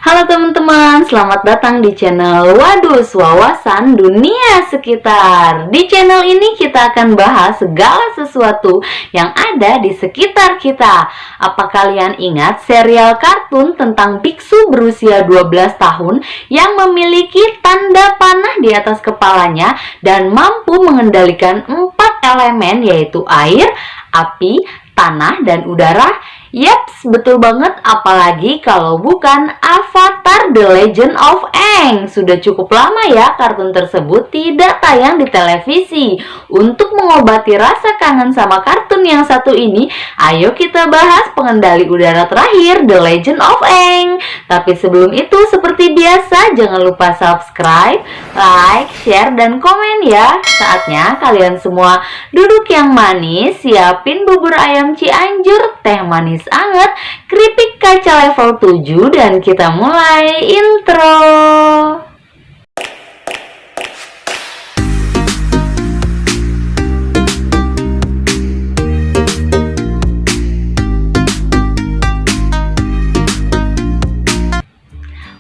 Halo teman-teman, selamat datang di channel Wadus Wawasan Dunia Sekitar. Di channel ini kita akan bahas segala sesuatu yang ada di sekitar kita. Apa kalian ingat serial kartun tentang biksu berusia 12 tahun yang memiliki tanda panah di atas kepalanya dan mampu mengendalikan 4 elemen, yaitu air, api, tanah, dan udara? Yaps, betul banget, apalagi kalau bukan Avatar The Legend of Aang. Sudah cukup lama ya kartun tersebut tidak tayang di televisi. Untuk mengobati rasa kangen sama kartun yang satu ini, ayo kita bahas pengendali udara terakhir, The Legend of Aang. Tapi sebelum itu, seperti biasa, jangan lupa subscribe, like, share, dan komen ya. Saatnya kalian semua duduk yang manis, siapin bubur ayam Cianjur, teh manis anget, keripik kaca level 7, dan kita mulai intro.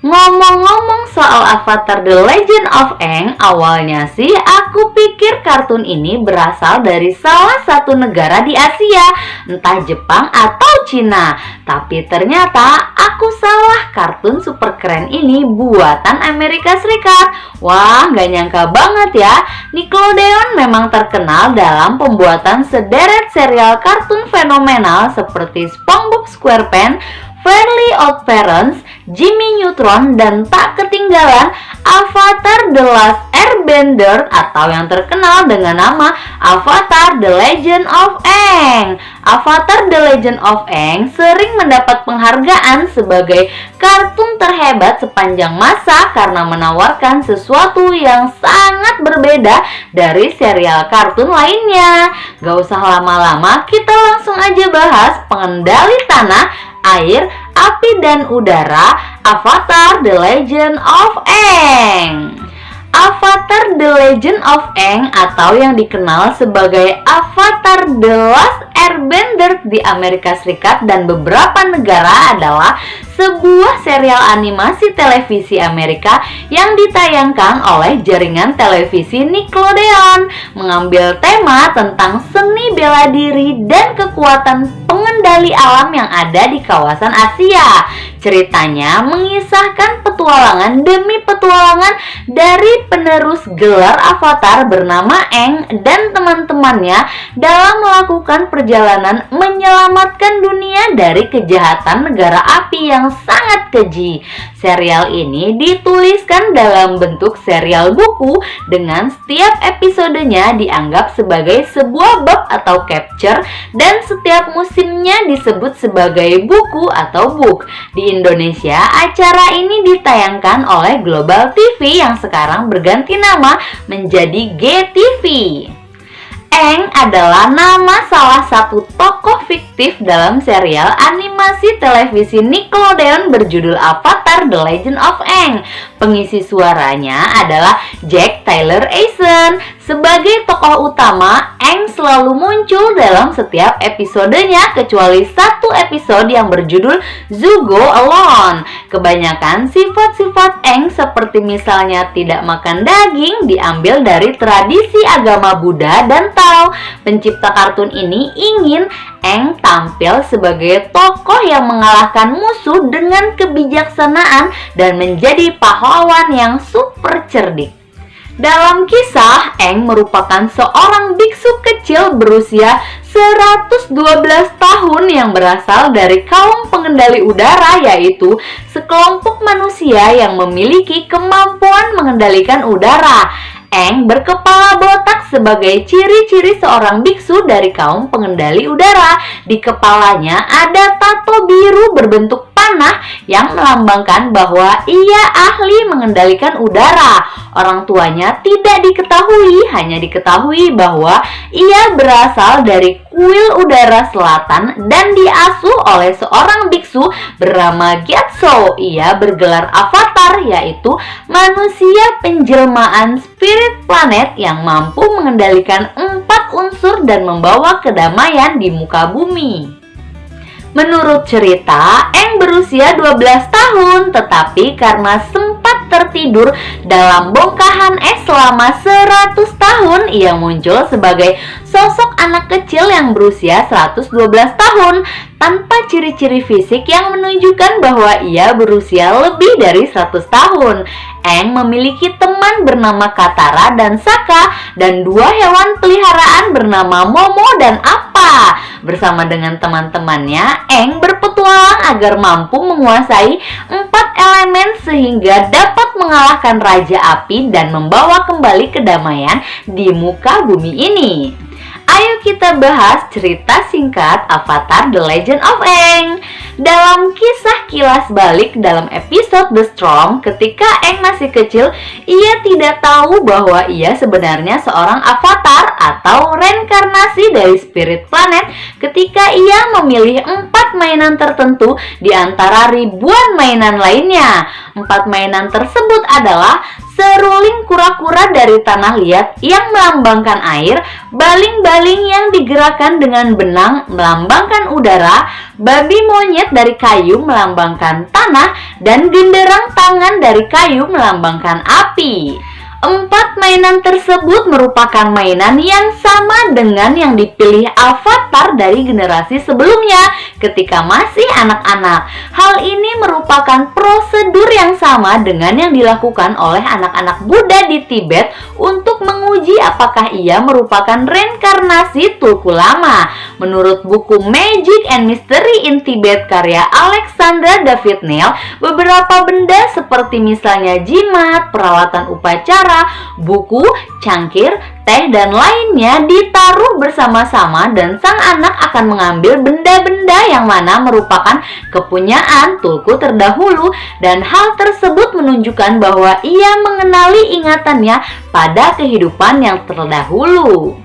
Ngomong-ngomong soal Avatar The Legend of Aang, awalnya sih aku pikir kartun ini berasal dari salah satu negara di Asia, entah Jepang atau Cina. Tapi ternyata aku salah, kartun super keren ini buatan Amerika Serikat. Wah, gak nyangka banget ya. Nickelodeon memang terkenal dalam pembuatan sederet serial kartun fenomenal seperti SpongeBob SquarePants, Fairly Odd Parents, Jimmy Neutron, dan tak ketinggalan Avatar The Last Airbender atau yang terkenal dengan nama Avatar The Legend of Aang. Avatar The Legend of Aang sering mendapat penghargaan sebagai kartun terhebat sepanjang masa karena menawarkan sesuatu yang sangat berbeda dari serial kartun lainnya. Gak usah lama-lama, kita langsung aja bahas pengendali tanah, air, api, dan udara, Avatar The Legend of Aang. Avatar The Legend of Aang atau yang dikenal sebagai Avatar The Last Airbender di Amerika Serikat dan beberapa negara adalah sebuah serial animasi televisi Amerika yang ditayangkan oleh jaringan televisi Nickelodeon, mengambil tema tentang seni bela diri dan kekuatan pengendali alam yang ada di kawasan Asia. Ceritanya mengisahkan petualangan demi petualangan dari penerus gelar Avatar bernama Aang dan teman-temannya dalam melakukan perjalanan menyelamatkan dunia dari kejahatan negara api yang sangat keji. Serial ini dituliskan dalam bentuk serial buku dengan setiap episodenya dianggap sebagai sebuah bab atau chapter dan setiap musimnya disebut sebagai buku atau book. Di Indonesia, acara ini ditayangkan oleh Global TV yang sekarang berganti nama menjadi GTV. Aang adalah nama salah satu tokoh fiktif dalam serial animasi televisi Nickelodeon berjudul Avatar The Legend of Aang. Pengisi suaranya adalah Jack Taylor Eisen. Sebagai tokoh utama, Aang selalu muncul dalam setiap episodenya kecuali satu episode yang berjudul Zugo Alone. Kebanyakan sifat-sifat Aang seperti misalnya tidak makan daging diambil dari tradisi agama Buddha dan Tao. Pencipta kartun ini ingin Aang tampil sebagai tokoh yang mengalahkan musuh dengan kebijaksanaan dan menjadi pahlawan yang super cerdik. Dalam kisah, Aang merupakan seorang biksu kecil berusia 112 tahun yang berasal dari kaum pengendali udara, yaitu sekelompok manusia yang memiliki kemampuan mengendalikan udara. Aang berkepala botak sebagai ciri-ciri seorang biksu dari kaum pengendali udara. Di kepalanya ada tato biru berbentuk panah yang melambangkan bahwa ia ahli mengendalikan udara. Orang tuanya tidak diketahui, hanya diketahui bahwa ia berasal dari kuil udara selatan dan diasuh oleh seorang biksu bernama Gyatso. Ia bergelar Avatar, yaitu manusia penjelmaan spirit planet yang mampu mengendalikan 4 unsur dan membawa kedamaian di muka bumi. Menurut cerita, Aang berusia 12 tahun, tetapi karena sempat tertidur dalam bongkahan es selama 100 tahun, ia muncul sebagai sosok anak kecil yang berusia 112 tahun, tanpa ciri-ciri fisik yang menunjukkan bahwa ia berusia lebih dari 100 tahun. Aang memiliki teman bernama Katara dan Sokka, dan 2 hewan peliharaan bernama Momo dan Appa. Bersama dengan teman-temannya, Aang berpetualang agar mampu menguasai 4 elemen sehingga dapat mengalahkan Raja Api dan membawa kembali kedamaian di muka bumi ini. Ayo kita bahas cerita singkat Avatar The Legend of Aang. Dalam kisah kilas balik dalam episode The Storm, ketika Aang masih kecil, ia tidak tahu bahwa ia sebenarnya seorang avatar atau reinkarnasi dari spirit planet ketika ia memilih 4 mainan tertentu di antara ribuan mainan lainnya. 4 mainan tersebut adalah seruling kura-kura dari tanah liat yang melambangkan air, baling-baling yang digerakkan dengan benang melambangkan udara, babi monyet dari kayu melambangkan tanah, dan genderang tangan dari kayu melambangkan api. 4 mainan tersebut merupakan mainan yang sama dengan yang dipilih avatar dari generasi sebelumnya ketika masih anak-anak. Hal ini merupakan prosedur yang sama dengan yang dilakukan oleh anak-anak Buddha di Tibet untuk menguji apakah ia merupakan reinkarnasi Tulku Lama. Menurut buku Magic and Mystery in Tibet karya Alexandra David Neil, beberapa benda seperti misalnya jimat, peralatan upacara, buku, cangkir, teh, dan lainnya ditaruh bersama-sama dan sang anak akan mengambil benda-benda yang mana merupakan kepunyaan Tulku terdahulu, dan hal tersebut menunjukkan bahwa ia mengenali ingatannya pada kehidupan yang terdahulu.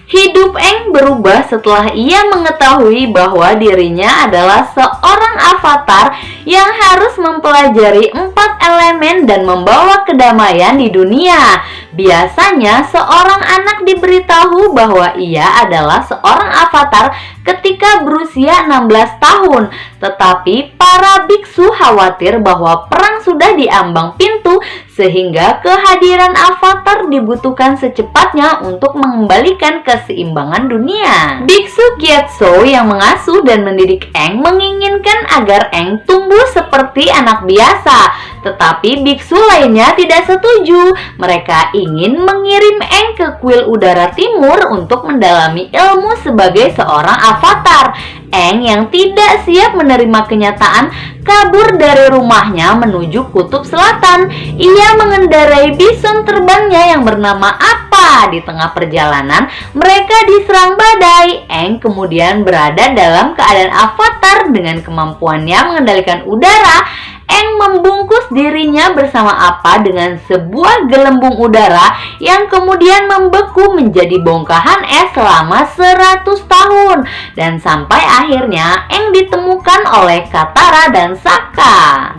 Hidup Aang berubah setelah ia mengetahui bahwa dirinya adalah seorang avatar yang harus mempelajari 4 elemen dan membawa kedamaian di dunia. Biasanya seorang anak diberitahu bahwa ia adalah seorang avatar ketika berusia 16 tahun. Tetapi para biksu khawatir bahwa perang sudah diambang pintu sehingga kehadiran avatar dibutuhkan secepatnya untuk mengembalikan keseimbangan dunia. Biksu Gyatso yang mengasuh dan mendidik Aang menginginkan agar Aang tumbuh seperti anak biasa, tetapi biksu lainnya tidak setuju. Mereka ingin mengirim Aang ke kuil udara timur untuk mendalami ilmu sebagai seorang avatar. Aang yang tidak siap menerima kenyataan kabur dari rumahnya menuju kutub selatan. Ia mengendarai bison terbangnya yang bernama Appa. Di tengah perjalanan, mereka diserang badai. Aang kemudian berada dalam keadaan avatar dengan kemampuannya mengendalikan udara. Aang membungkus dirinya bersama Appa dengan sebuah gelembung udara yang kemudian membeku menjadi bongkahan es selama 100 tahun. Dan sampai akhirnya Aang ditemukan oleh Katara dan Sokka.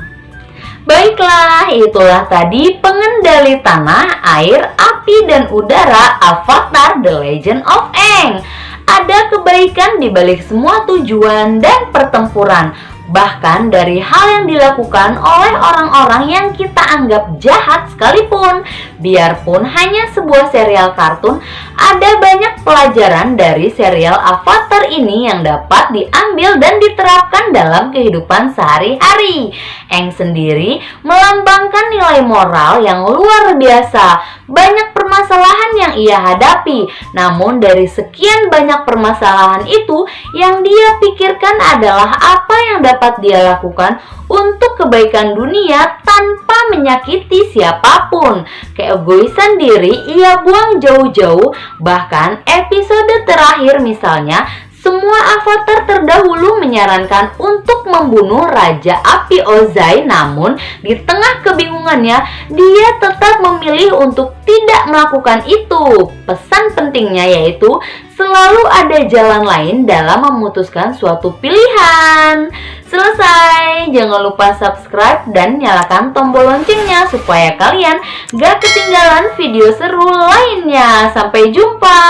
Baiklah, itulah tadi pengendali tanah, air, api, dan udara Avatar The Legend of Aang. Ada kebaikan di balik semua tujuan dan pertempuran. Bahkan dari hal yang dilakukan oleh orang-orang yang kita anggap jahat sekalipun. Biarpun hanya sebuah serial kartun, ada banyak pelajaran dari serial Avatar ini yang dapat diambil dan diterapkan dalam kehidupan sehari-hari. Aang sendiri melambangkan nilai moral yang luar biasa. Banyak permasalahan yang ia hadapi, namun dari sekian banyak permasalahan itu, yang dia pikirkan adalah apa yang dapat dia lakukan untuk kebaikan dunia tanpa menyakiti siapapun. Keegoisan diri ia buang jauh-jauh. Bahkan episode terakhir misalnya, semua avatar terdahulu menyarankan untuk membunuh Raja Api Ozai, namun di tengah kebingungannya dia tetap memilih untuk tidak melakukan itu. Pesan pentingnya yaitu selalu ada jalan lain dalam memutuskan suatu pilihan. Selesai, jangan lupa subscribe dan nyalakan tombol loncengnya supaya kalian gak ketinggalan video seru lainnya. Sampai jumpa.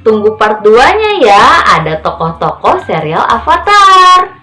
Tunggu part 2-nya ya, ada tokoh-tokoh serial Avatar.